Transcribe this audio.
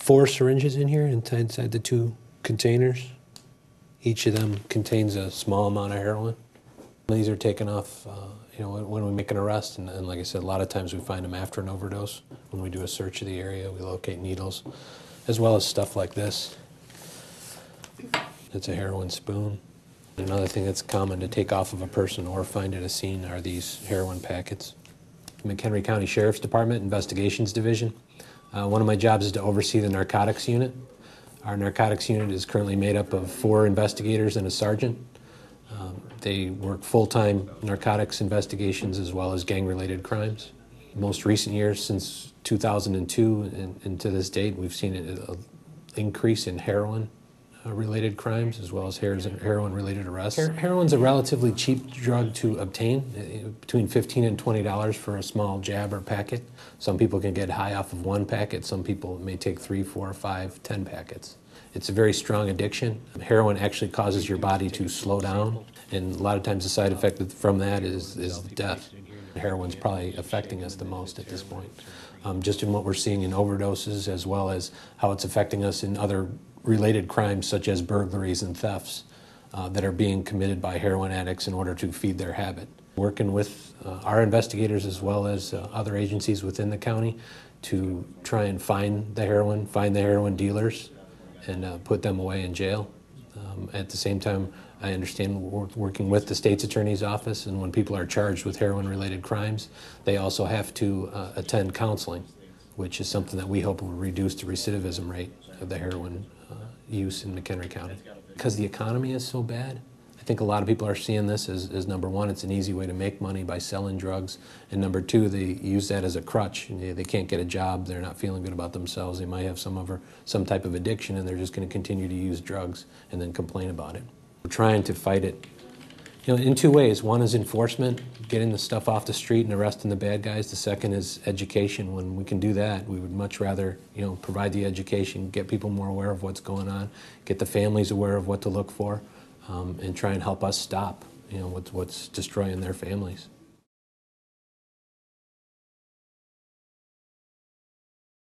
4 syringes in here inside the 2 containers. Each of them contains a small amount of heroin. These are taken off when we make an arrest, and like I said, a lot of times we find them after an overdose. When we do a search of the area, we locate needles, as well as stuff like this. It's a heroin spoon. Another thing that's common to take off of a person or find at a scene are these heroin packets. McHenry County Sheriff's Department Investigations Division. One of my jobs is to oversee the narcotics unit. Our narcotics unit is currently made up of 4 investigators and a sergeant. They work full-time narcotics investigations as well as gang-related crimes. Most recent years, since 2002 and to this date, we've seen an increase in heroin-related crimes as well as heroin-related arrests. Heroin's a relatively cheap drug to obtain, between $15 and $20 for a small jab or packet. Some people can get high off of 1 packet. Some people may take 3, 4, 5, 10 packets. It's a very strong addiction. Heroin actually causes your body to slow down, and a lot of times the side effect from that is death. Heroin's probably affecting us the most at this point, just in what we're seeing in overdoses as well as how it's affecting us in other related crimes such as burglaries and thefts that are being committed by heroin addicts in order to feed their habit. Working with our investigators as well as other agencies within the county to try and find the heroin dealers, and put them away in jail. At the same time, I understand we're working with the state's attorney's office, and when people are charged with heroin-related crimes, they also have to attend counseling, which is something that we hope will reduce the recidivism rate of the heroin use in McHenry County. Because the economy is so bad, I think a lot of people are seeing this as number one, it's an easy way to make money by selling drugs, and number 2, they use that as a crutch. They can't get a job, they're not feeling good about themselves, they might have some type of addiction, and they're just going to continue to use drugs and then complain about it. We're trying to fight it in 2 ways. One is enforcement, getting the stuff off the street and arresting the bad guys. The second is education. When we can do that, we would much rather provide the education, get people more aware of what's going on, get the families aware of what to look for, and try and help us stop what's destroying their families.